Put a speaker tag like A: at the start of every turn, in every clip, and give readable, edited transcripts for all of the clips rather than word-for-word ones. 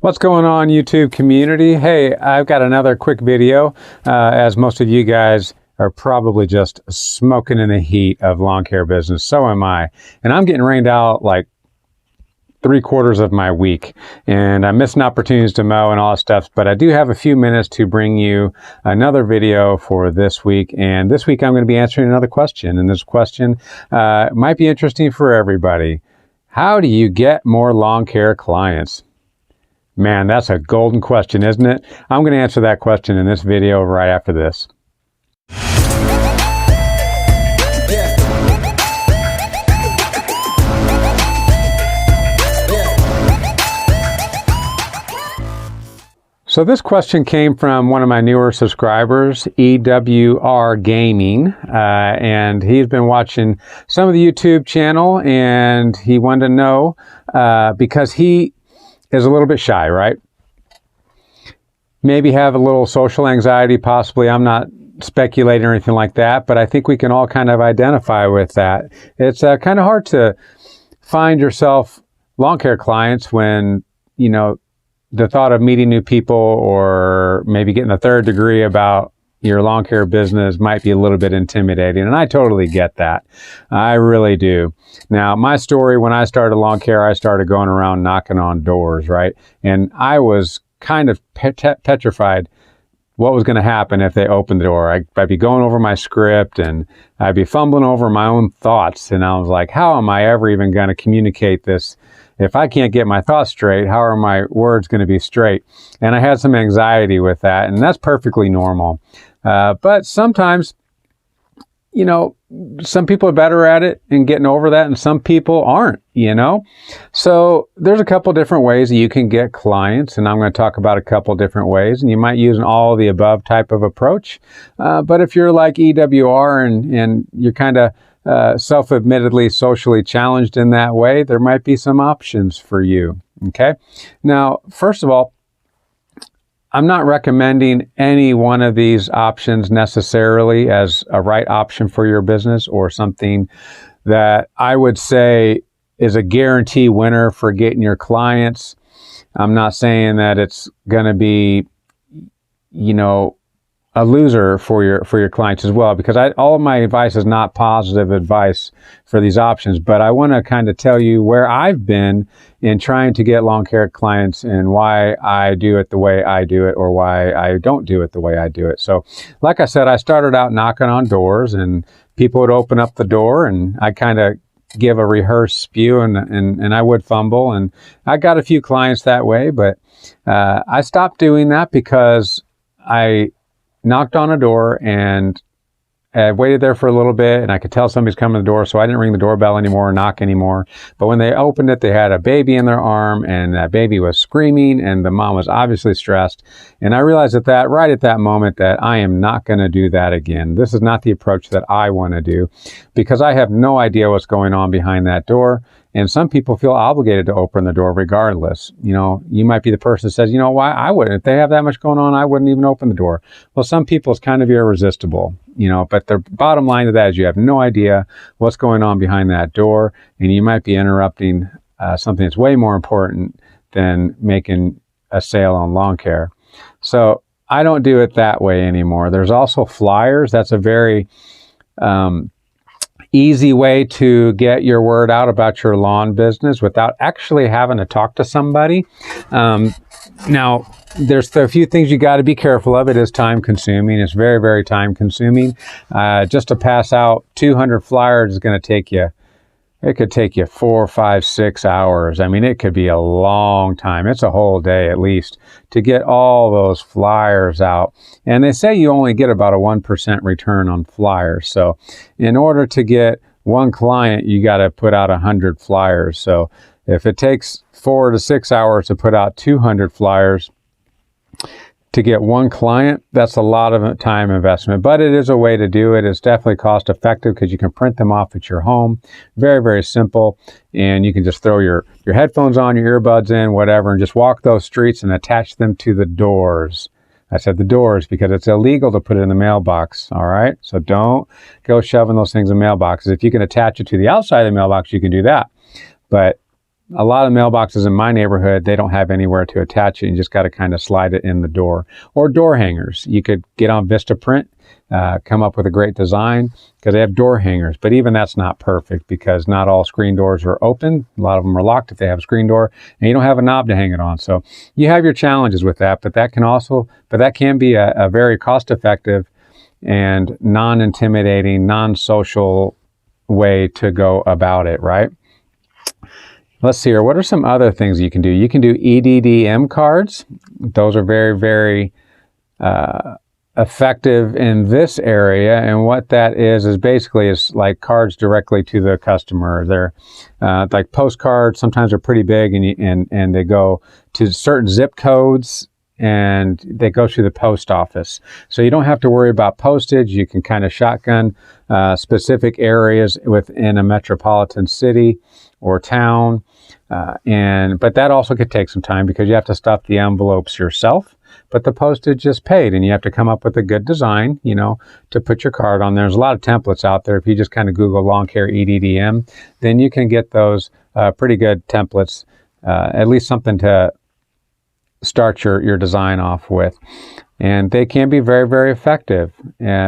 A: What's going on, YouTube community? Hey, I've got another quick video. As most of you guys are probably just smoking in the heat of lawn care business, so am I. And I'm getting rained out like 3/4 of my week, and I'm missing opportunities to mow and all that stuff, but I do have a few minutes to bring you another video for this week. And this week I'm going to be answering another question, and this question might be interesting for everybody. How do you get more lawn care clients? Man, that's a golden question, isn't it? I'm going to answer that question in this video right after this. So this question came from one of my newer subscribers, EWR Gaming, and he's been watching some of the YouTube channel, and he wanted to know, because he is a little bit shy, right? Maybe have a little social anxiety, possibly. I'm not speculating or anything like that, but I think we can all kind of identify with that. It's kind of hard to find yourself lawn care clients when, you know, the thought of meeting new people or maybe getting a third degree about your lawn care business might be a little bit intimidating, and I totally get that. I really do. Now, my story, when I started lawn care, I started going around knocking on doors, right? And I was kind of petrified what was going to happen if they opened the door. I'd be going over my script, and I'd be fumbling over my own thoughts, and I was like, how am I ever even going to communicate this? If I can't get my thoughts straight, how are my words going to be straight? And I had some anxiety with that, and that's perfectly normal. But sometimes, you know, some people are better at it and getting over that, and some people aren't, you know? So there's a couple different ways that you can get clients, and I'm going to talk about a couple different ways, and you might use an all of the above type of approach. But if you're like EWR and you're kind of self-admittedly socially challenged in that way, there might be some options for you, okay? Now, first of all, I'm not recommending any one of these options necessarily as a right option for your business or something that I would say is a guarantee winner for getting your clients. I'm not saying that it's going to be, you know, a loser for your clients as well, because all of my advice is not positive advice for these options, but I want to kind of tell you where I've been in trying to get lawn care clients and why I do it the way I do it or why I don't do it the way I do it. So like I said, I started out knocking on doors, and people would open up the door, and I kind of give a rehearsed spew, and I would fumble, and I got a few clients that way, but I stopped doing that because I knocked on a door and I waited there for a little bit, and I could tell somebody's coming to the door, so I didn't ring the doorbell anymore or knock anymore. But when they opened it, they had a baby in their arm, and that baby was screaming, and the mom was obviously stressed. And I realized right at that moment that I am not going to do that again. This is not the approach that I want to do, because I have no idea what's going on behind that door. And some people feel obligated to open the door regardless. You know, you might be the person that says, you know, why I wouldn't. If they have that much going on, I wouldn't even open the door. Well, some people, it's kind of irresistible, you know, but the bottom line to that is you have no idea what's going on behind that door, and you might be interrupting something that's way more important than making a sale on lawn care. So I don't do it that way anymore. There's also flyers. That's a very easy way to get your word out about your lawn business without actually having to talk to somebody. Now, there's a few things you got to be careful of. It is time consuming. It's very, very time consuming. Just to pass out 200 flyers is going to take you, it could take you 4, 5, 6 hours. I mean, it could be a long time. It's a whole day at least to get all those flyers out. And they say you only get about a 1% return on flyers. So in order to get one client, you got to put out 100 flyers. So if it takes 4 to 6 hours to put out 200 flyers to get one client, that's a lot of time investment, but it is a way to do it. It's definitely cost effective because you can print them off at your home. Very, very simple. And you can just throw your headphones on, your earbuds in, whatever, and just walk those streets and attach them to the doors. I said the doors because it's illegal to put it in the mailbox, all right? So don't go shoving those things in mailboxes. If you can attach it to the outside of the mailbox, you can do that. But a lot of mailboxes in my neighborhood, they don't have anywhere to attach it. You just got to kind of slide it in the door. Or door hangers. You could get on Vistaprint, come up with a great design, because they have door hangers. But even that's not perfect, because not all screen doors are open. A lot of them are locked if they have a screen door, and you don't have a knob to hang it on. So you have your challenges with that, but that can be a very cost-effective and non-intimidating, non-social way to go about it, right? Let's see here. What are some other things you can do? You can do Eddm cards. Those are very, very effective in this area. And what that is basically is like cards directly to the customer. They're like postcards. Sometimes they're pretty big, and they go to certain zip codes, and they go to the post office. So you don't have to worry about postage. You can kind of shotgun specific areas within a metropolitan city or town. But that also could take some time, because you have to stuff the envelopes yourself. But the postage is paid, and you have to come up with a good design, to put your card on. There's a lot of templates out there. If you just kind of Google lawn care Eddm, then you can get those pretty good templates, at least something to start your design off with. And they can be very, very effective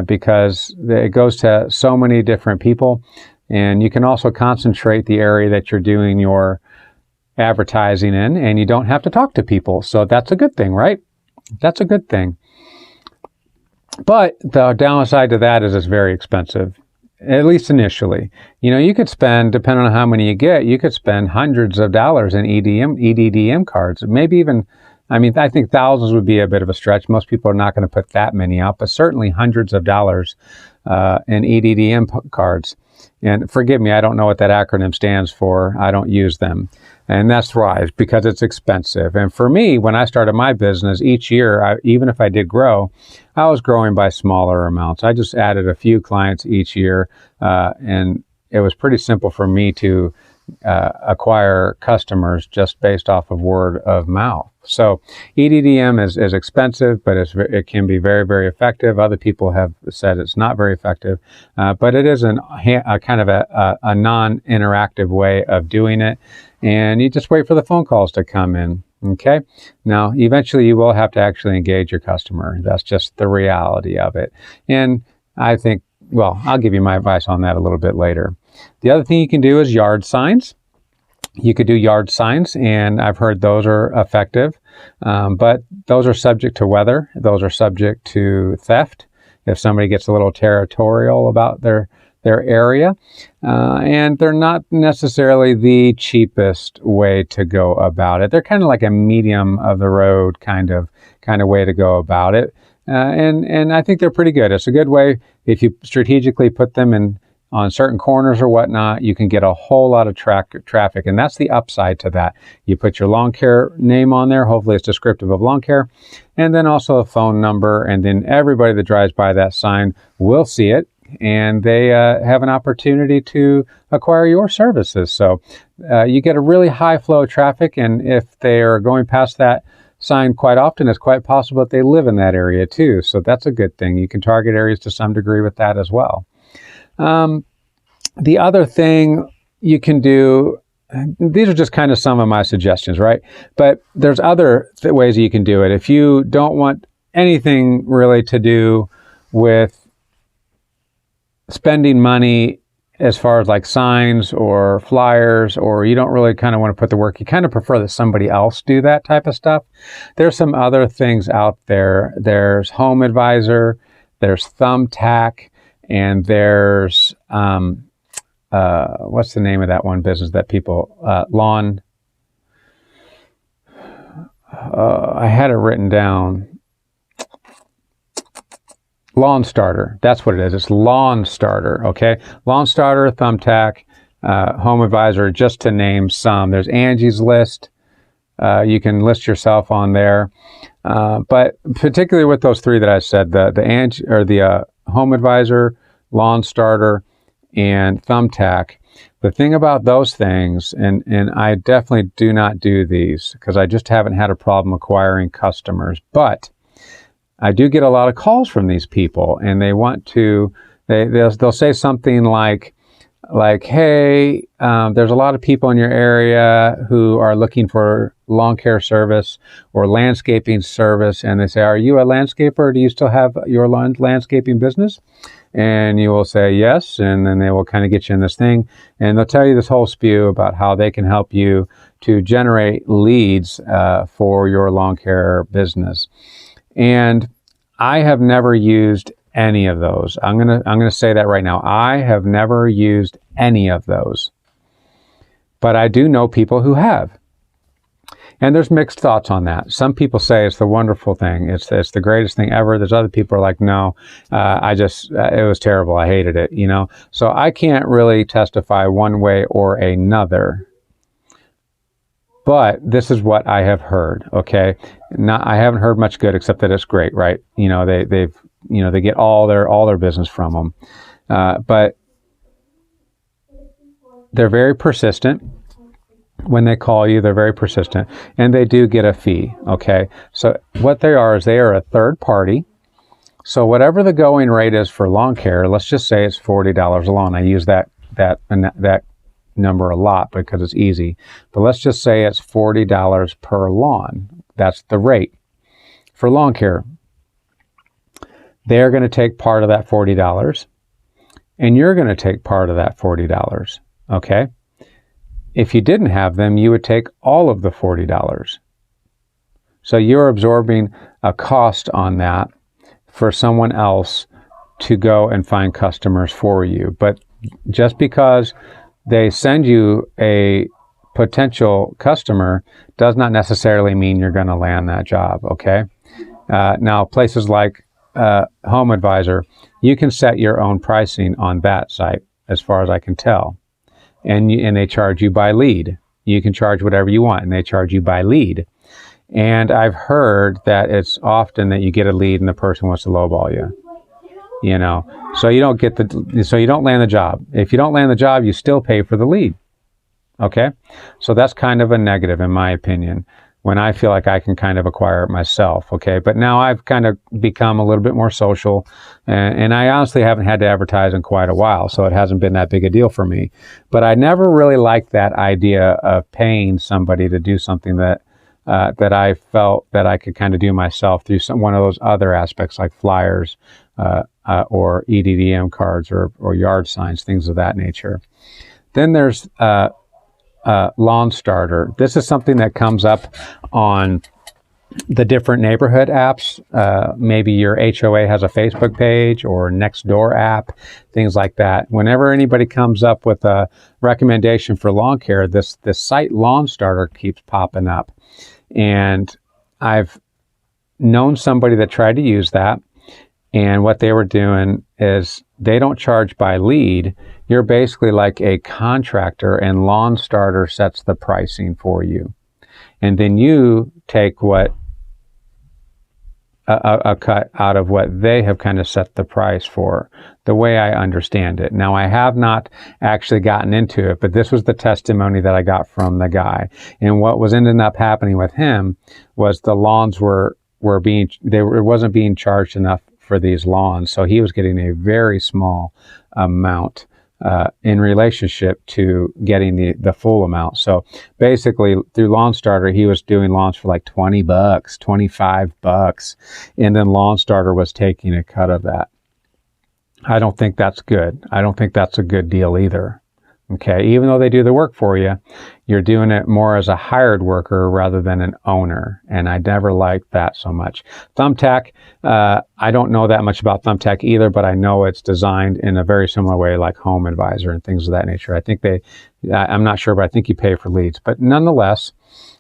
A: because it goes to so many different people. And you can also concentrate the area that you're doing your advertising in, and you don't have to talk to people. So that's a good thing, right? That's a good thing. But the downside to that is it's very expensive, at least initially. You could spend, depending on how many you get, you could spend hundreds of dollars in Eddm cards. Maybe even, I think thousands would be a bit of a stretch. Most people are not going to put that many out, but certainly hundreds of dollars in Eddm cards. And forgive me, I don't know what that acronym stands for. I don't use them. And that's why, because it's expensive. And for me, when I started my business, each year, even if I did grow, I was growing by smaller amounts. I just added a few clients each year, and it was pretty simple for me to acquire customers just based off of word of mouth. So Eddm is expensive, but it can be very, very effective. Other people have said it's not very effective, but it is a kind of a non-interactive way of doing it. And you just wait for the phone calls to come in. Okay. Now, eventually you will have to actually engage your customer. That's just the reality of it. And I think, I'll give you my advice on that a little bit later. The other thing you can do is yard signs. You could do yard signs, and I've heard those are effective, but those are subject to weather. Those are subject to theft if somebody gets a little territorial about their area, and they're not necessarily the cheapest way to go about it. They're kind of like a medium of the road kind of way to go about it, and I think they're pretty good. It's a good way if you strategically put them on certain corners or whatnot. You can get a whole lot of traffic, and that's the upside to that. You put your lawn care name on there. Hopefully it's descriptive of lawn care, and then also a phone number, and then everybody that drives by that sign will see it, and they have an opportunity to acquire your services. So you get a really high flow of traffic, and if they are going past that sign quite often, it's quite possible that they live in that area too. So that's a good thing. You can target areas to some degree with that as well. The other thing you can do, these are just kind of some of my suggestions, right? But there's other ways you can do it. If you don't want anything really to do with spending money as far as like signs or flyers, or you don't really kind of want to put the work, you kind of prefer that somebody else do that type of stuff, there's some other things out there. There's Homeadvisor, there's Thumbtack, and there's, what's the name of that one business that people, I had it written down. Lawn Starter. That's what it is. It's Lawn Starter. Okay. Lawn Starter, Thumbtack, Homeadvisor, just to name some. There's Angie's List. You can list yourself on there. But particularly with those three that I said, the Homeadvisor, Lawn Starter, and Thumbtack. The thing about those things, and I definitely do not do these because I just haven't had a problem acquiring customers, but I do get a lot of calls from these people, and they want to, they'll say something like, like, hey, there's a lot of people in your area who are looking for lawn care service or landscaping service, and they say, are you a landscaper? Do you still have your landscaping business? And you will say yes, and then they will kind of get you in this thing, and they'll tell you this whole spew about how they can help you to generate leads for your lawn care business. And I have never used any of those. I'm gonna say that right now. I have never used any of those, but I do know people who have. And there's mixed thoughts on that. Some people say it's the wonderful thing. It's the greatest thing ever. There's other people who are like, no, it was terrible. I hated it, you know? So I can't really testify one way or another. But this is what I have heard, okay? I haven't heard much good except that it's great, right? You know, they get all their business from them. But they're very persistent. When they call you, they're very persistent, and they do get a fee, okay? So what they are is they are a third party. So whatever the going rate is for lawn care, let's just say it's $40 a lawn. I use that number a lot because it's easy. But let's just say it's $40 per lawn. That's the rate for lawn care. They're going to take part of that $40, and you're going to take part of that $40, okay? If you didn't have them, you would take all of the $40. So you're absorbing a cost on that for someone else to go and find customers for you. But just because they send you a potential customer does not necessarily mean you're going to land that job, okay? Now, places like Homeadvisor, you can set your own pricing on that site, as far as I can tell. And they charge you by lead. You can charge whatever you want, and they charge you by lead. And I've heard that it's often that you get a lead and the person wants to lowball you. You know, so you don't land the job. If you don't land the job, you still pay for the lead. Okay, so that's kind of a negative in my opinion, when I feel like I can kind of acquire it myself, okay? But now I've kind of become a little bit more social, and I honestly haven't had to advertise in quite a while, so it hasn't been that big a deal for me. But I never really liked that idea of paying somebody to do something that I felt that I could kind of do myself through one of those other aspects like flyers or Eddm cards or yard signs, things of that nature. Then there's Lawn Starter. This is something that comes up on the different neighborhood apps. Maybe your HOA has a Facebook page or Nextdoor app, things like that. Whenever anybody comes up with a recommendation for lawn care, this site Lawn Starter keeps popping up. And I've known somebody that tried to use that, and what they were doing is they don't charge by lead. You're basically like a contractor, and Lawn Starter sets the pricing for you. And then you take what a cut out of what they have kind of set the price for, the way I understand it. Now, I have not actually gotten into it, but this was the testimony that I got from the guy. And what was ended up happening with him was the lawns it wasn't being charged enough for these lawns. So he was getting a very small amount in relationship to getting the full amount. So basically through Lawn Starter, he was doing lawns for like $20, $25, and then Lawn Starter was taking a cut of that. I don't think that's good. I don't think that's a good deal either. Okay, even though they do the work for you, you're doing it more as a hired worker rather than an owner, and I never liked that so much. Thumbtack, I don't know that much about Thumbtack either, but I know it's designed in a very similar way like Homeadvisor and things of that nature. I think I'm not sure, but I think you pay for leads. But nonetheless,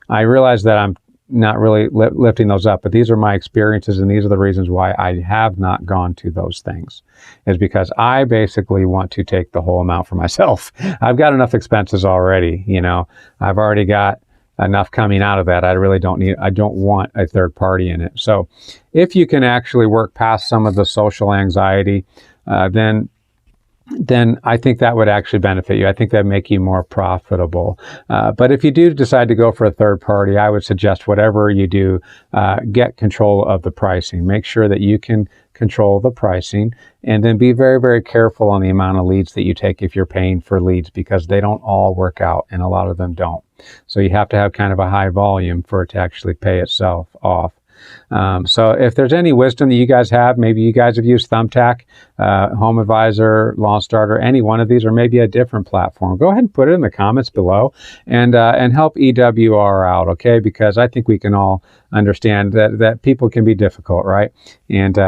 A: I realize that I'm not really lifting those up, but these are my experiences, and these are the reasons why I have not gone to those things, is because I basically want to take the whole amount for myself. I've got enough expenses already, you know, I've already got enough coming out of that. I don't want a third party in it. So if you can actually work past some of the social anxiety, then then I think that would actually benefit you. I think that would make you more profitable. But if you do decide to go for a third party, I would suggest whatever you do, get control of the pricing. Make sure that you can control the pricing, and then be very, very careful on the amount of leads that you take if you're paying for leads, because they don't all work out and a lot of them don't. So you have to have kind of a high volume for it to actually pay itself off. So if there's any wisdom that you guys have, maybe you guys have used Thumbtack, Homeadvisor, Lawn Starter, any one of these, or maybe a different platform, go ahead and put it in the comments below, and help EWR out, okay? Because I think we can all understand that people can be difficult, right? And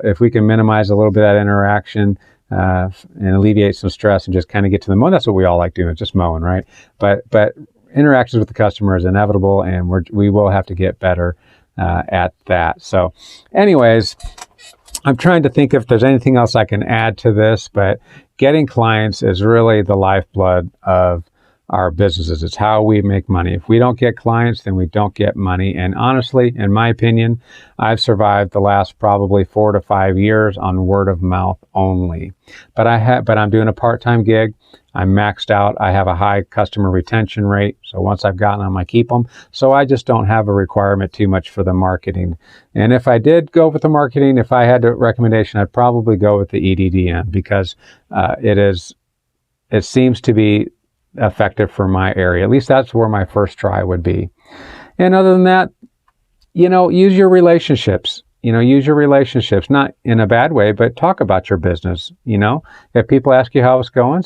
A: if we can minimize a little bit of that interaction, and alleviate some stress and just kind of get to the mow, that's what we all like doing, just mowing, right? But interactions with the customer is inevitable, and we will have to get better at that. So anyways, I'm trying to think if there's anything else I can add to this, but getting clients is really the lifeblood of our businesses. It's how we make money. If we don't get clients, then we don't get money. And honestly, in my opinion, I've survived the last probably 4 to 5 years on word of mouth only. But I'm doing a part-time gig. I'm maxed out. I have a high customer retention rate. So once I've gotten them, I keep them. So I just don't have a requirement too much for the marketing. And if I did go with the marketing, if I had a recommendation, I'd probably go with the EDDM, because it seems to be effective for my area. At least that's where my first try would be. And other than that, use your relationships. Use your relationships, not in a bad way, but talk about your business. If people ask you how it's going,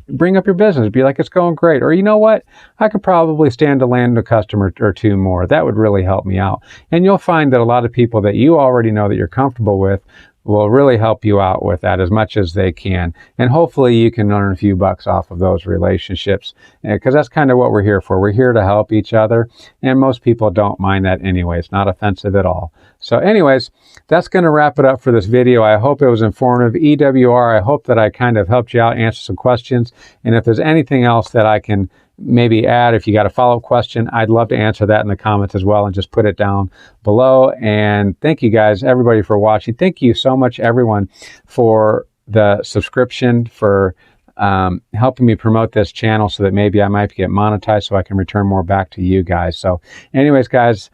A: bring up your business. Be like, it's going great. Or, you know what? I could probably stand to land a customer or two more. That would really help me out. And you'll find that a lot of people that you already know that you're comfortable with will really help you out with that as much as they can. And hopefully you can earn a few bucks off of those relationships, because that's kind of what we're here for. We're here to help each other. And most people don't mind that anyway. It's not offensive at all. So anyways, that's going to wrap it up for this video. I hope it was informative. EWR, I hope that I kind of helped you out, answer some questions. And if there's anything else that I can maybe add, if you got a follow-up question, I'd love to answer that in the comments as well, and just put it down below. And thank you guys, everybody, for watching. Thank you so much, everyone, for the subscription, for helping me promote this channel so that maybe I might get monetized so I can return more back to you guys. So anyways, guys,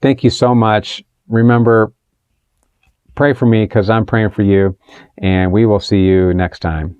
A: thank you so much. Remember, pray for me, because I'm praying for you, and we will see you next time.